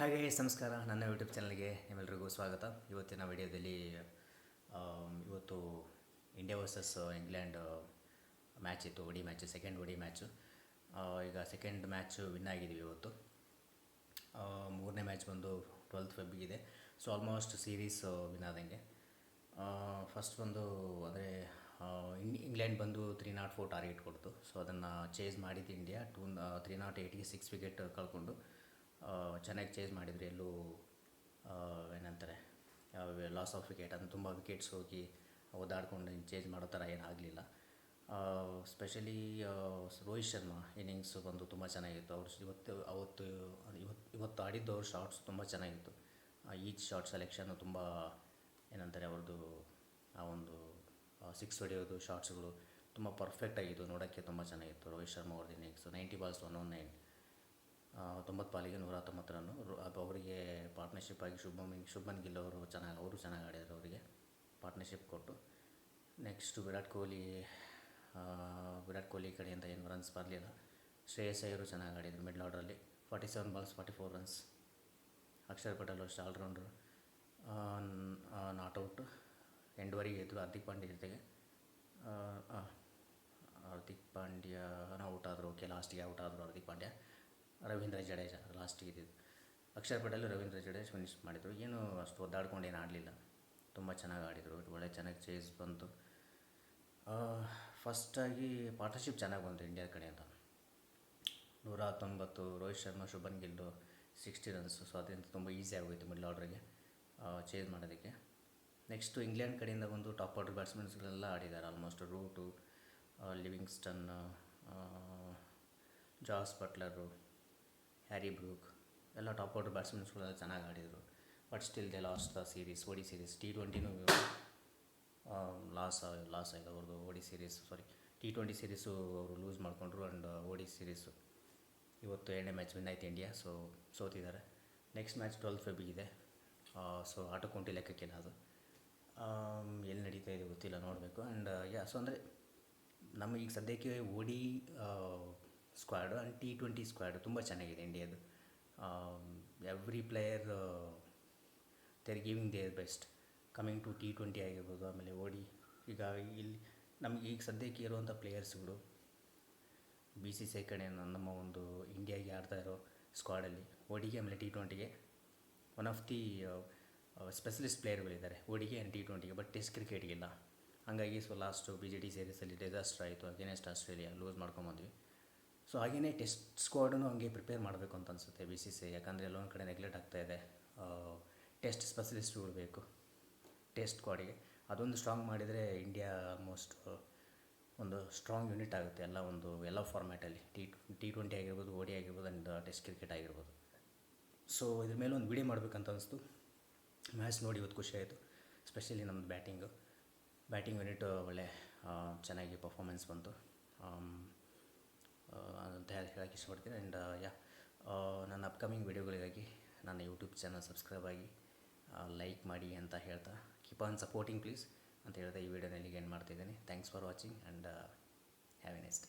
ಹಾಗೆ ನಮಸ್ಕಾರ, ನನ್ನ ಯೂಟ್ಯೂಬ್ ಚಾನಲ್ಗೆ ನಿಮ್ಮೆಲ್ಲರಿಗೂ ಸ್ವಾಗತ. ಇವತ್ತಿನ ವಿಡಿಯೋದಲ್ಲಿ ಇವತ್ತು ಇಂಡಿಯಾ ವರ್ಸಸ್ ಇಂಗ್ಲೆಂಡ್ ಮ್ಯಾಚ್ ಇತ್ತು, ODI match, second ODI match. ಈಗ ಸೆಕೆಂಡ್ ಮ್ಯಾಚು ವಿನ್ ಆಗಿದ್ದೀವಿ ಇವತ್ತು. ಮೂರನೇ ಮ್ಯಾಚ್ ಬಂದು 12th ಫೆಬ್ರಿಗಿದೆ. ಸೊ ಆಲ್ಮೋಸ್ಟ್ ಸೀರೀಸ್ ವಿನ್ ಆದಂಗೆ. ಫಸ್ಟ್ ಬಂದು ಅಂದರೆ ಇಂಗ್ಲೆಂಡ್ ಬಂದು 304 ಟಾರ್ಗೆಟ್ ಕೊಡ್ತು. ಸೊ ಅದನ್ನು ಚೇಸ್ ಮಾಡಿದ್ದು ಇಂಡಿಯಾ 308ಗೆ 6 ವಿಕೆಟ್ ಕಳ್ಕೊಂಡು ಚೆನ್ನಾಗಿ ಚೇಸ್ ಮಾಡಿದರೆ ಎಲ್ಲೂ ಏನಂತಾರೆ ಲಾಸ್ ಆಫ್ ವಿಕೆಟ್ ಅಂದರೆ ತುಂಬ ವಿಕೆಟ್ಸ್ ಹೋಗಿ ಓದಾಡ್ಕೊಂಡು ಚೇಂಜ್ ಮಾಡೋ ಥರ ಏನಾಗಲಿಲ್ಲ. ಸ್ಪೆಷಲಿ ರೋಹಿತ್ ಶರ್ಮಾ ಇನ್ನಿಂಗ್ಸು ಬಂದು ತುಂಬ ಚೆನ್ನಾಗಿತ್ತು. ಇವತ್ತು ಆಡಿದ್ದು ಅವ್ರ ಶಾರ್ಟ್ಸ್ ತುಂಬ ಚೆನ್ನಾಗಿತ್ತು. ಈಚ್ ಶಾರ್ಟ್ ಸೆಲೆಕ್ಷನ್ನು ತುಂಬ ಏನಂತಾರೆ ಅವ್ರದ್ದು ಆ ಒಂದು ಸಿಕ್ಸ್ ಹೊಡೆಯೋದು ಶಾರ್ಟ್ಸ್ಗಳು ತುಂಬ ಪರ್ಫೆಕ್ಟಾಗಿತ್ತು, ನೋಡೋಕ್ಕೆ ತುಂಬ ಚೆನ್ನಾಗಿತ್ತು. ರೋಹಿತ್ ಶರ್ಮಾ ಅವ್ರದ್ದು ಇನ್ನಿಂಗ್ಸು 90 balls 119, 90 ಬಾಲಿಗೆ 119 ರನ್ನು. ಅವರಿಗೆ ಪಾರ್ಟ್ನರ್ಶಿಪ್ ಆಗಿ ಶುಭ್ಮನ್ ಗಿಲ್ ಅವರು ಚೆನ್ನಾಗಿ ಆಡಿದರು. ಅವರಿಗೆ ಪಾರ್ಟ್ನರ್ಶಿಪ್ ಕೊಟ್ಟು ನೆಕ್ಸ್ಟ್ ವಿರಾಟ್ ಕೊಹ್ಲಿ ಕಡೆಯಿಂದ ಏನು ರನ್ಸ್ ಬರಲಿಲ್ಲ. ಶ್ರೇಯಸ್ ಅಯ್ಯರು ಚೆನ್ನಾಗಿ ಆಡಿದರು ಮಿಡ್ಲ್ ಆರ್ಡ್ರಲ್ಲಿ. 47 balls 44 runs. ಅಕ್ಷರ್ ಪಟೇಲ್ ಅಷ್ಟು ಆಲ್ರೌಂಡ್ರು, ನಾಟ್ಔಟು. ಎಂಡ್ವರೆಗೆ ಇದ್ದರು ಹಾರ್ದಿಕ್ ಪಾಂಡ್ಯ ಜೊತೆಗೆ. ಹಾರ್ದಿಕ್ ಪಾಂಡ್ಯನ ಔಟ್ ಆದರು. ಲಾಸ್ಟಿಗೆ ಔಟ್ ಆದರು ಹಾರ್ದಿಕ್ ಪಾಂಡ್ಯ. ರವೀಂದ್ರ ಜಡೇಜಾ ಲಾಸ್ಟಿಗೆ ಇದ್ದಿದ್ದು. ಅಕ್ಷರ್ ಪಟೇಲ್, ರವೀಂದ್ರ ಜಡೇಜಾ ಫಿನಿಶ್ ಮಾಡಿದರು. ಏನು ಅಷ್ಟು ಒದ್ದಾಡ್ಕೊಂಡು ಏನು ಆಡಲಿಲ್ಲ, ತುಂಬ ಚೆನ್ನಾಗಿ ಆಡಿದರು. ಚೆನ್ನಾಗಿ ಚೇಸ್ ಬಂತು. ಫಸ್ಟಾಗಿ ಪಾರ್ಟ್ನರ್ಶಿಪ್ ಚೆನ್ನಾಗಿ ಬಂತು ಇಂಡಿಯಾ ಕಡೆಯಿಂದ. 119 ರೋಹಿತ್ ಶರ್ಮಾ, ಶುಭನ್ ಗಿಲ್ಲು 60 runs. ಸೊ ಅದರಿಂದ ತುಂಬ ಈಸಿ ಆಗೋಯಿತು ಮಿಡ್ಲ್ ಆರ್ಡ್ರಿಗೆ ಚೇಸ್ ಮಾಡೋದಕ್ಕೆ. ನೆಕ್ಸ್ಟು ಇಂಗ್ಲೆಂಡ್ ಕಡೆಯಿಂದ ಬಂದು ಟಾಪ್ ಆರ್ಡರ್ ಬ್ಯಾಟ್ಸ್ಮನ್ಸ್ಗಳೆಲ್ಲ ಆಡಿದ್ದಾರೆ. ಆಲ್ಮೋಸ್ಟ್ ರೂಟು, ಲಿವಿಂಗ್ಸ್ಟನ್, ಜಾಸ್ ಬಟ್ಲರು, ಹ್ಯಾರಿ ಬ್ರೂಕ್ ಎಲ್ಲ ಟಾಪ್ ಆರ್ಡರ್ ಬ್ಯಾಟ್ಸ್ಮನ್ಸ್ಗಳೆಲ್ಲ ಚೆನ್ನಾಗಿ ಆಡಿದರು. But still they last the series. ಓಡಿ ಸೀರೀಸ್ T20 ಲಾಸ್ ಆಯಿತು ಅವ್ರದ್ದು. T20 ಸೀರೀಸು ಅವರು ಲೂಸ್ ಮಾಡಿಕೊಂಡ್ರು. ಆ್ಯಂಡ್ ಓಡಿ ಸೀರೀಸು ಇವತ್ತು 2ನೇ ಮ್ಯಾಚ್ ವಿನ್ ಆಯ್ತು ಇಂಡಿಯಾ. ಸೊ ಸೋತಿದ್ದಾರೆ. ನೆಕ್ಸ್ಟ್ ಮ್ಯಾಚ್ 12th ಫೆಬ್ರಿಗೆ. ಸೊ ಆಟಕ್ಕುಂಟಿ ಲೆಕ್ಕಕ್ಕಿಲ್ಲ ಅದು. ಎಲ್ಲಿ ನಡೀತಾ ಇದೆ ಗೊತ್ತಿಲ್ಲ, ನೋಡಬೇಕು. ಆ್ಯಂಡ್ ಸೊ ಅಂದರೆ ನಮಗೆ ಈಗ ಸದ್ಯಕ್ಕೆ ಓಡಿ ಸ್ಕ್ವಾಡು ಆ್ಯಂಡ್ T20 ಸ್ಕ್ವಾಡು ತುಂಬ ಚೆನ್ನಾಗಿದೆ ಇಂಡಿಯಾದು. Every player they are giving their best coming to T20 ಆಗಿರ್ಬೋದು, ಆಮೇಲೆ ಓಡಿ. ಈಗ ಇಲ್ಲಿ ನಮಗೆ ಈಗ ಸದ್ಯಕ್ಕೆ ಇರುವಂಥ ಪ್ಲೇಯರ್ಸ್ಗಳು BCCI ಕಡೆ ನಮ್ಮ ಒಂದು ಇಂಡಿಯಾಗೆ ಆಡ್ತಾ ಇರೋ ಸ್ಕ್ವಾಡಲ್ಲಿ ಓಡಿಗೆ ಆಮೇಲೆ T20ಗೆ ಒನ್ ಆಫ್ ದಿ ಸ್ಪೆಷಲಿಸ್ಟ್ ಪ್ಲೇಯರ್ಗಳಿದ್ದಾರೆ, ಓಡಿಗೆ ಆ್ಯಂಡ್ T20ಗೆ. ಬಟ್ ಟೆಸ್ಟ್ ಕ್ರಿಕೆಟ್ಗಿಲ್ಲ. ಹಾಗಾಗಿ ಲಾಸ್ಟು BJT ಸೀರೀಸಲ್ಲಿ ಡಿಸಾಸ್ಟರ್ ಆಯಿತು ಅಗೇನೆಸ್ಟ್ ಆಸ್ಟ್ರೇಲಿಯಾ, ಲೂಸ್ ಮಾಡ್ಕೊಂಬಂದ್ವಿ. ಸೊ ಹಾಗೆಯೇ ಟೆಸ್ಟ್ ಸ್ಕ್ವಾಡನ್ನು ಹಂಗೆ ಪ್ರಿಪೇರ್ ಮಾಡಬೇಕು ಅಂತ ಅನಿಸುತ್ತೆ BCCI. ಯಾಕಂದರೆ ಎಲ್ಲೊಂದು ಕಡೆ ನೆಗ್ಲೆಕ್ಟ್ ಆಗ್ತಾಯಿದೆ. ಟೆಸ್ಟ್ ಸ್ಪೆಷಲಿಸ್ಟ್ಗಳು ಬೇಕು ಟೆಸ್ಟ್ ಸ್ಕ್ವಾಡಿಗೆ. ಅದೊಂದು ಸ್ಟ್ರಾಂಗ್ ಮಾಡಿದರೆ ಇಂಡಿಯಾ ಆಲ್ಮೋಸ್ಟ್ ಒಂದು ಸ್ಟ್ರಾಂಗ್ ಯೂನಿಟ್ ಆಗುತ್ತೆ ಎಲ್ಲ ಫಾರ್ಮ್ಯಾಟಲ್ಲಿ. T20 ಆಗಿರ್ಬೋದು, ಓಡಿ ಆಗಿರ್ಬೋದು, ಆ್ಯಂಡ್ ಟೆಸ್ಟ್ ಕ್ರಿಕೆಟ್ ಆಗಿರ್ಬೋದು. ಸೊ ಇದ್ರ ಮೇಲೆ ಒಂದು ವಿಡಿಯೋ ಮಾಡಬೇಕಂತ ಅನಿಸ್ತು. ಮ್ಯಾಚ್ ನೋಡಿ ಇವತ್ತು ಖುಷಿ ಆಯಿತು. ಸ್ಪೆಷಲಿ ನಮ್ಮದು ಬ್ಯಾಟಿಂಗ್ ಯೂನಿಟ್ ಒಳ್ಳೆ ಚೆನ್ನಾಗಿ ಪರ್ಫಾರ್ಮೆನ್ಸ್ ಬಂತು ಅಂತ ಹೇಳೋಕ್ಕೆ ಇಷ್ಟಪಡ್ತೀನಿ. ಆ್ಯಂಡ್ ನನ್ನ ಅಪ್ಕಮಿಂಗ್ ವಿಡಿಯೋಗಳಿಗಾಗಿ ನನ್ನ ಯೂಟ್ಯೂಬ್ ಚಾನಲ್ ಸಬ್ಸ್ಕ್ರೈಬ್ ಆಗಿ ಲೈಕ್ ಮಾಡಿ ಅಂತ ಹೇಳ್ತಾ, ಕೀಪ್ ಆನ್ ಸಪೋರ್ಟಿಂಗ್ ಪ್ಲೀಸ್ ಅಂತ ಹೇಳ್ತಾ ಈ ವಿಡಿಯೋನ ಇಲ್ಲಿಗೆ ಎಂಡ್ ಮಾಡ್ತಿದ್ದೀನಿ. Thanks for watching and have A nice day.